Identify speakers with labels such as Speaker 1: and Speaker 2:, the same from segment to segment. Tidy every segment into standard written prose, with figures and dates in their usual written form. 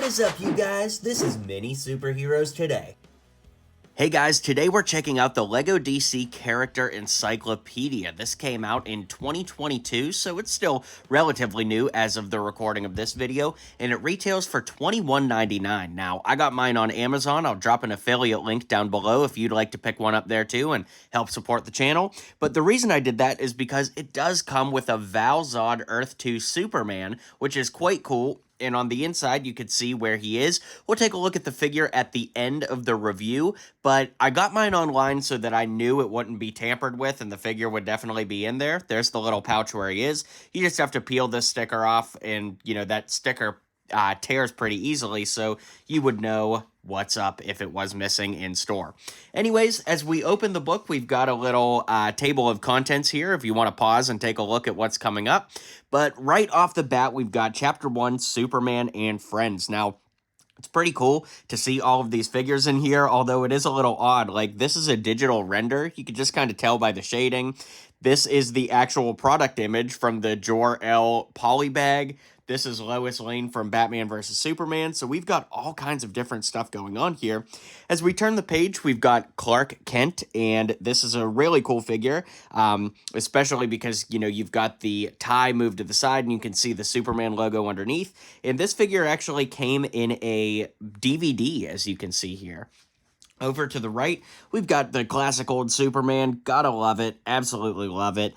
Speaker 1: What is up, you guys? This is Mini Superheroes Today.
Speaker 2: Hey guys, today we're checking out the LEGO DC Character Encyclopedia. This came out in 2022, so it's still relatively new as of the recording of this video, and it retails for $21.99. Now, I got mine on Amazon. I'll drop an affiliate link down below if you'd like to pick one up there too and help support the channel. But the reason I did that is because it does come with a Val-Zod Earth 2 Superman, which is quite cool. And on the inside, you could see where he is. We'll take a look at the figure at the end of the review, but I got mine online so that I knew it wouldn't be tampered with and the figure would definitely be in there. There's the little pouch where he is. You just have to peel this sticker off, and, you know, that sticker tears pretty easily, so you would know what's up if it was missing in store. Anyways, as we open the book, we've got a little table of contents here if you want to pause and take a look at what's coming up. But right off the bat, we've got Chapter 1, Superman and Friends. Now, it's pretty cool to see all of these figures in here, although it is a little odd. Like, this is a digital render. You can just kind of tell by the shading. This is the actual product image from the Jor-El polybag. This is Lois Lane from Batman vs. Superman. So we've got all kinds of different stuff going on here. As we turn the page, we've got Clark Kent, and this is a really cool figure, especially because, you know, you've got the tie moved to the side and you can see the Superman logo underneath. And this figure actually came in a DVD, as you can see here. Over to the right, we've got the classic old Superman. Gotta love it. Absolutely love it.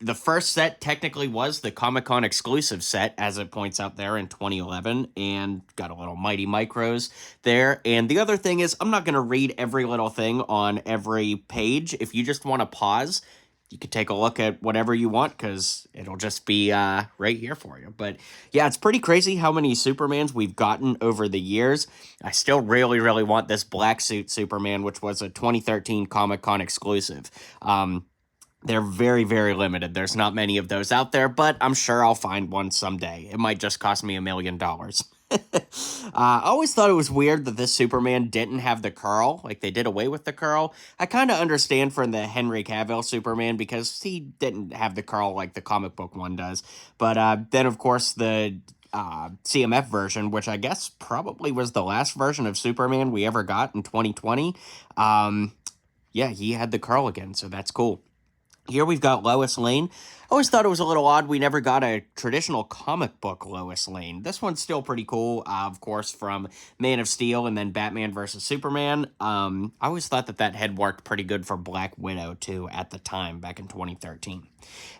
Speaker 2: The first set technically was the Comic-Con exclusive set, as it points out there in 2011, and got a little Mighty Micros there. And the other thing is, I'm not going to read every little thing on every page. If you just want to pause, you can take a look at whatever you want, because it'll just be right here for you. But yeah, it's pretty crazy how many Supermans we've gotten over the years. I still really, really want this black suit Superman, which was a 2013 Comic-Con exclusive. They're very, very limited. There's not many of those out there, but I'm sure I'll find one someday. It might just cost me $1 million. I always thought it was weird that this Superman didn't have the curl, like they did away with the curl. I kind of understand from the Henry Cavill Superman because he didn't have the curl like the comic book one does. But then, of course, the CMF version, which I guess probably was the last version of Superman we ever got in 2020. Yeah, he had the curl again, so that's cool. Here we've got Lois Lane. I always thought it was a little odd we never got a traditional comic book Lois Lane. This one's still pretty cool, of course, from Man of Steel and then Batman vs. Superman. I always thought that head worked pretty good for Black Widow, too, at the time, back in 2013.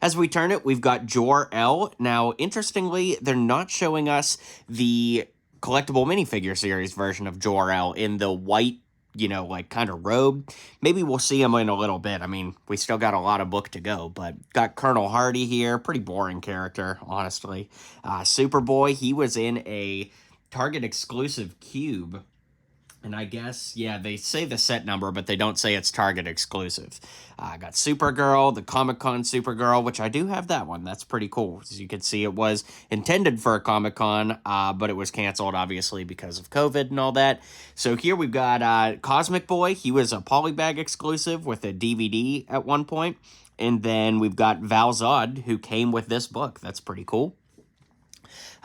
Speaker 2: As we turn it, we've got Jor-El. Now, interestingly, they're not showing us the collectible minifigure series version of Jor-El in the white, you know, like kind of robe. Maybe we'll see him in a little bit. I mean, we still got a lot of book to go, but got Colonel Hardy here. Pretty boring character, honestly. Superboy, he was in a Target exclusive cube. And I guess, yeah, they say the set number, but they don't say it's Target exclusive. Got Supergirl, the Comic-Con Supergirl, which I do have that one. That's pretty cool. As you can see, it was intended for a Comic-Con, but it was canceled, obviously, because of COVID and all that. So here we've got Cosmic Boy. He was a polybag exclusive with a DVD at one point. And then we've got Val-Zod, who came with this book. That's pretty cool.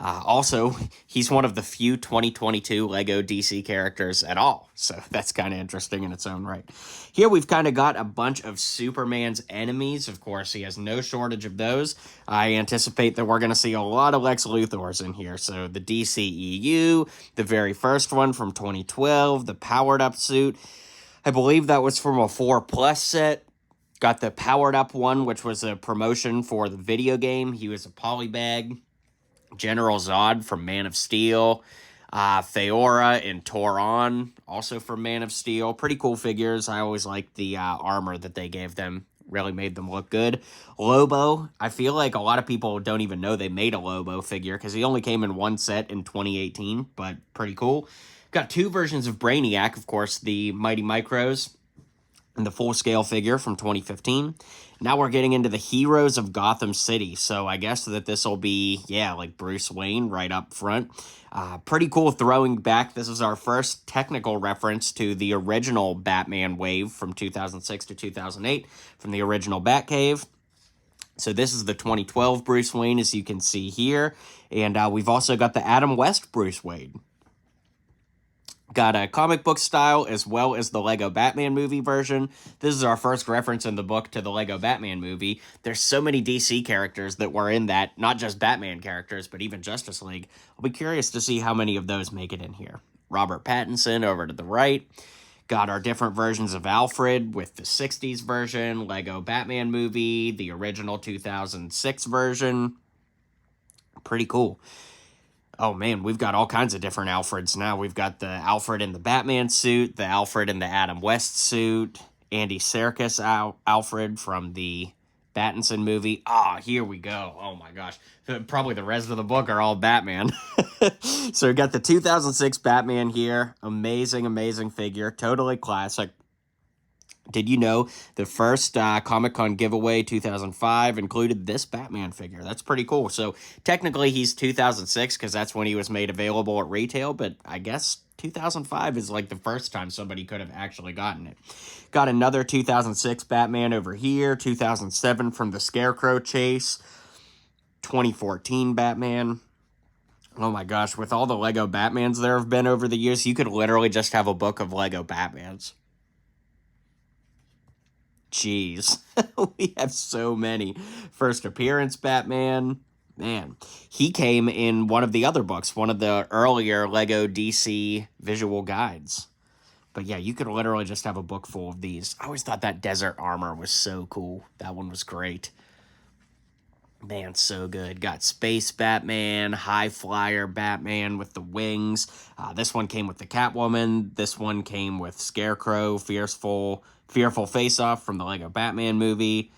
Speaker 2: Also, he's one of the few 2022 LEGO DC characters at all, so that's kind of interesting in its own right. Here we've kind of got a bunch of Superman's enemies. Of course, he has no shortage of those. I anticipate that we're going to see a lot of Lex Luthors in here. So the DCEU, the very first one from 2012, the powered-up suit. I believe that was from a 4+ set. Got the powered-up one, which was a promotion for the video game. He was a polybag. General Zod from Man of Steel, Theora and Toron, also from Man of Steel. Pretty cool figures. I always liked the armor that they gave them. Really made them look good. Lobo, I feel like a lot of people don't even know they made a Lobo figure because he only came in one set in 2018, but pretty cool. Got two versions of Brainiac, of course, the Mighty Micros and the full-scale figure from 2015. Now we're getting into the heroes of Gotham City, so I guess that this will be, yeah, like Bruce Wayne right up front. Pretty cool throwing back. This is our first technical reference to the original Batman wave from 2006 to 2008 from the original Batcave. So this is the 2012 Bruce Wayne, as you can see here. And we've also got the Adam West Bruce Wayne. Got a comic book style as well as the Lego Batman movie version. This is our first reference in the book to the Lego Batman movie. There's so many DC characters that were in that, not just Batman characters, but even Justice League. I'll be curious to see how many of those make it in here. Robert Pattinson over to the right. Got our different versions of Alfred with the 60s version, Lego Batman movie, the original 2006 version. Pretty cool. Oh man, we've got all kinds of different Alfreds now. We've got the Alfred in the Batman suit, the Alfred in the Adam West suit, Andy Serkis Alfred from the Pattinson movie. Here we go. Oh my gosh. Probably the rest of the book are all Batman. So we got the 2006 Batman here. Amazing, amazing figure. Totally classic. Did you know the first Comic-Con giveaway 2005 included this Batman figure? That's pretty cool. So technically he's 2006 because that's when he was made available at retail, but I guess 2005 is like the first time somebody could have actually gotten it. Got another 2006 Batman over here, 2007 from the Scarecrow chase, 2014 Batman. Oh my gosh, with all the Lego Batmans there have been over the years, you could literally just have a book of Lego Batmans. Jeez, we have so many. First appearance Batman. Man, he came in one of the other books, one of the earlier Lego DC visual guides. But yeah, you could literally just have a book full of these. I always thought that desert armor was so cool. That one was great. Man, so good. Got Space Batman, High Flyer Batman with the wings. This one came with the Catwoman. This one came with Scarecrow, Fearful Face-Off from the Lego Batman movie.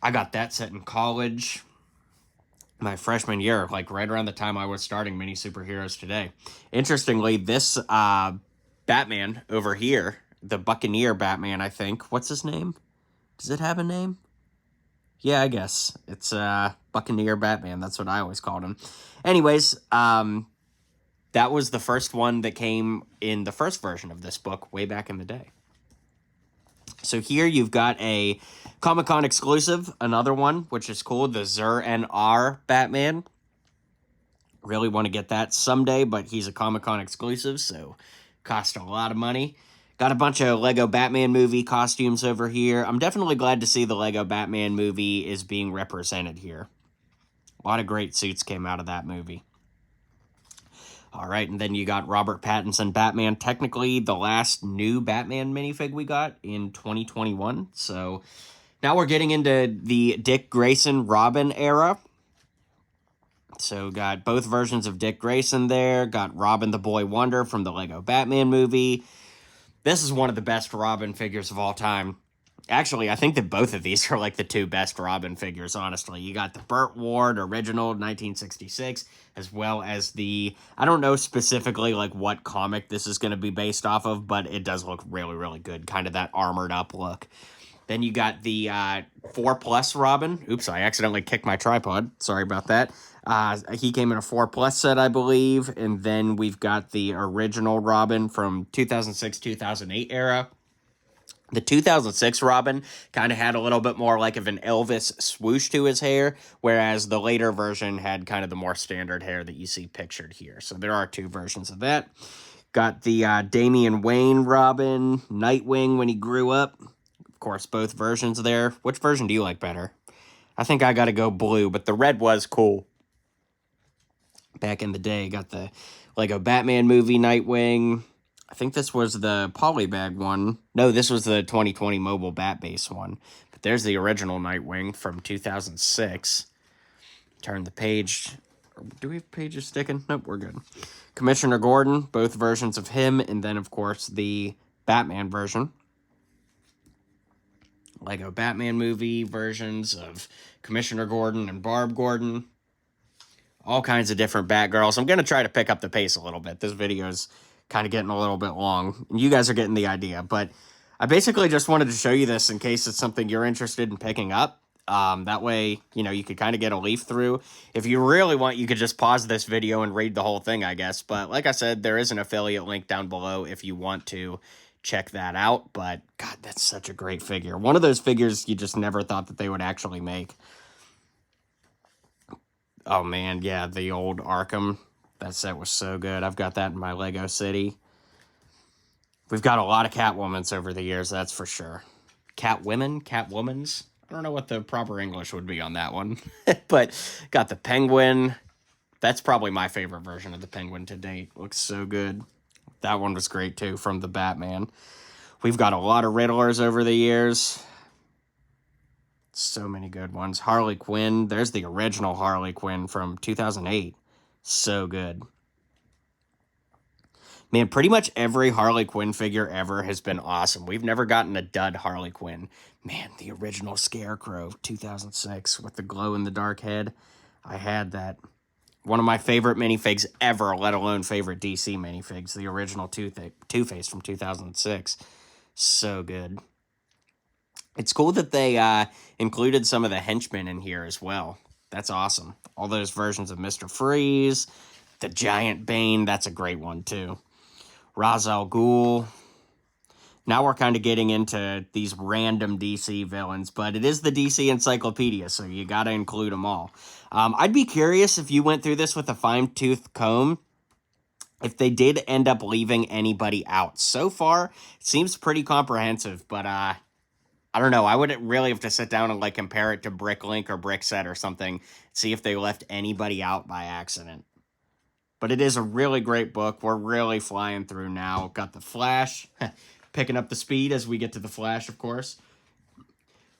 Speaker 2: I got that set in college. My freshman year, like right around the time I was starting Mini Superheroes Today. Interestingly, this Batman over here, the Buccaneer Batman, I think. What's his name? Does it have a name? Yeah, I guess. It's Buccaneer Batman. That's what I always called him. Anyways, that was the first one that came in the first version of this book way back in the day. So here you've got a Comic-Con exclusive, another one, which is cool, the Zur-En-Arrh Batman. Really want to get that someday, but he's a Comic-Con exclusive, so cost a lot of money. Got a bunch of Lego Batman movie costumes over here. I'm definitely glad to see the Lego Batman movie is being represented here. A lot of great suits came out of that movie. All right, and then you got Robert Pattinson Batman, technically the last new Batman minifig we got in 2021. So now we're getting into the Dick Grayson Robin era. So got both versions of Dick Grayson there. Got Robin the Boy Wonder from the Lego Batman movie. This is one of the best Robin figures of all time. Actually, I think that both of these are like the two best Robin figures, honestly. You got the Burt Ward original 1966, as well as the, I don't know specifically like what comic this is going to be based off of, but it does look really, really good. Kind of that armored up look. Then you got the 4+ Robin. Oops, I accidentally kicked my tripod. Sorry about that. He came in a 4+ set, I believe. And then we've got the original Robin from 2006-2008 era. The 2006 Robin kind of had a little bit more like of an Elvis swoosh to his hair, whereas the later version had kind of the more standard hair that you see pictured here. So there are two versions of that. Got the Damian Wayne Robin, Nightwing when he grew up. Of course, both versions there. Which version do you like better? I think I got to go blue, but the red was cool. Back in the day, got the Lego Batman movie Nightwing. I think this was the polybag one. No, this was the 2020 mobile bat base one. But there's the original Nightwing from 2006. Turn the page. Do we have pages sticking? Nope, we're good. Commissioner Gordon, both versions of him. And then, of course, the Batman version. Lego Batman movie versions of Commissioner Gordon and Barb Gordon. All kinds of different Batgirls. I'm going to try to pick up the pace a little bit. This video is kind of getting a little bit long. You guys are getting the idea, but I basically just wanted to show you this in case it's something you're interested in picking up. That way, you know, you could kind of get a leaf through. If you really want, you could just pause this video and read the whole thing, I guess. But like I said, there is an affiliate link down below if you want to check that out. But, God, that's such a great figure. One of those figures you just never thought that they would actually make. Oh, man, yeah, the old Arkham. That set was so good. I've got that in my Lego City. We've got a lot of Catwomans over the years, that's for sure. Catwomans? I don't know what the proper English would be on that one. But got the Penguin. That's probably my favorite version of the Penguin to date. Looks so good. That one was great, too, from the Batman. We've got a lot of Riddlers over the years. So many good ones. Harley Quinn. There's the original Harley Quinn from 2008. So good. Man, pretty much every Harley Quinn figure ever has been awesome. We've never gotten a dud Harley Quinn. Man, the original Scarecrow, 2006, with the glow-in-the-dark head. I had that. One of my favorite minifigs ever, let alone favorite DC minifigs. The original Two-Face from 2006. So good. It's cool that they included some of the henchmen in here as well. That's awesome. All those versions of Mr. Freeze, the Giant Bane, that's a great one too. Ra's al Ghul. Now we're kind of getting into these random DC villains, but it is the DC Encyclopedia, so you got to include them all. I'd be curious if you went through this with a fine-tooth comb, if they did end up leaving anybody out. So far, it seems pretty comprehensive, but I don't know. I would really have to sit down and like compare it to Bricklink or Brickset or something, see if they left anybody out by accident. But it is a really great book. We're really flying through now. Got the Flash, picking up the speed as we get to the Flash, of course.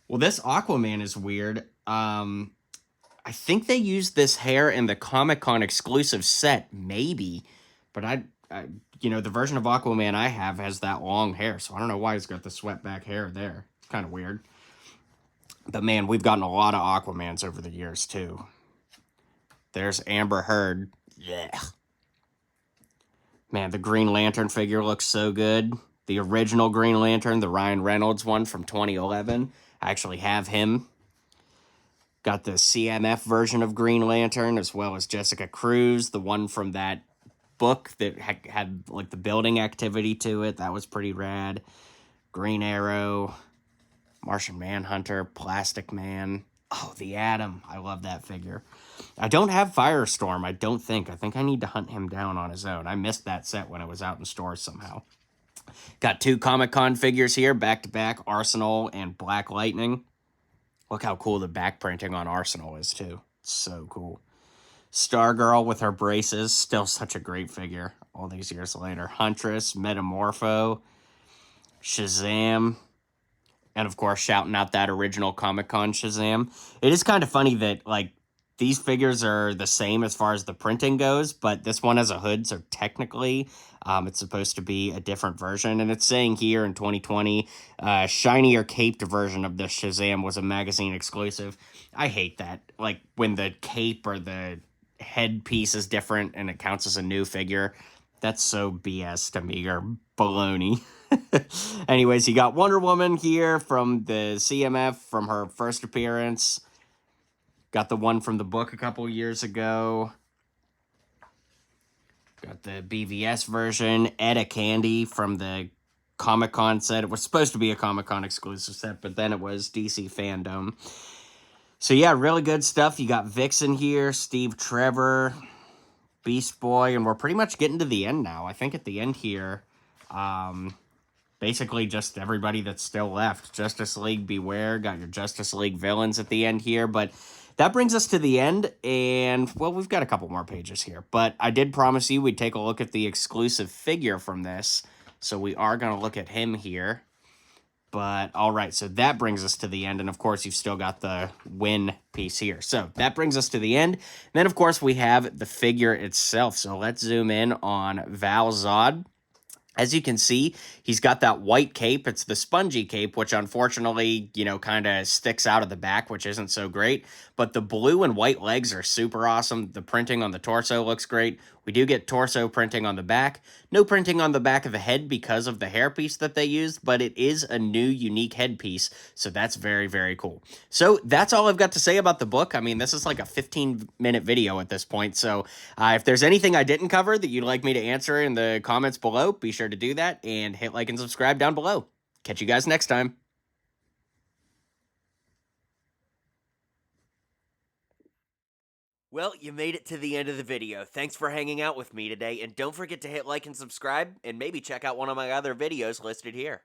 Speaker 2: Well, this Aquaman is weird. I think they used this hair in the Comic-Con exclusive set, maybe. But the version of Aquaman I have has that long hair, so I don't know why he's got the swept back hair there. Kind of weird. But man, we've gotten a lot of Aquamans over the years too. There's Amber Heard. Yeah. Man, the Green Lantern figure looks so good. The original Green Lantern, the Ryan Reynolds one from 2011. I actually have him. Got the CMF version of Green Lantern, as well as Jessica Cruz, the one from that book that had like the building activity to it. That was pretty rad. Green Arrow. Martian Manhunter, Plastic Man. Oh, the Atom. I love that figure. I don't have Firestorm, I don't think. I think I need to hunt him down on his own. I missed that set when it was out in stores somehow. Got two Comic-Con figures here, back-to-back, Arsenal and Black Lightning. Look how cool the back printing on Arsenal is, too. It's so cool. Stargirl with her braces, still such a great figure all these years later. Huntress, Metamorpho, Shazam. And, of course, shouting out that original Comic-Con Shazam. It is kind of funny that, like, these figures are the same as far as the printing goes, but this one has a hood, so technically it's supposed to be a different version. And it's saying here in 2020, shinier caped version of the Shazam was a magazine exclusive. I hate that. Like, when the cape or the headpiece is different and it counts as a new figure. That's so BS to me, or baloney. Anyways, you got Wonder Woman here from the CMF from her first appearance. Got the one from the book a couple years ago. Got the BVS version. Etta Candy from the Comic-Con set. It was supposed to be a Comic-Con exclusive set, but then it was DC Fandom. So yeah, really good stuff. You got Vixen here, Steve Trevor, Beast Boy, and we're pretty much getting to the end now. I think at the end here, basically just everybody that's still left. Justice League Beware, got your Justice League villains at the end here, but that brings us to the end, and, well, we've got a couple more pages here, but I did promise you we'd take a look at the exclusive figure from this, so we are going to look at him here. But, all right, so that brings us to the end, and, of course, you've still got the win piece here. So, that brings us to the end. Then, of course, we have the figure itself. So, let's zoom in on Val Zod. As you can see, he's got that white cape. It's the spongy cape, which unfortunately, kind of sticks out of the back, which isn't so great. But the blue and white legs are super awesome. The printing on the torso looks great. We do get torso printing on the back. No printing on the back of the head because of the hairpiece that they used, but it is a new, unique headpiece, so that's very, very cool. So that's all I've got to say about the book. I mean, this is like a 15-minute video at this point, so if there's anything I didn't cover that you'd like me to answer in the comments below, be sure to do that, and hit like and subscribe down below. Catch you guys next time. Well, you made it to the end of the video. Thanks for hanging out with me today, and don't forget to hit like and subscribe, and maybe check out one of my other videos listed here.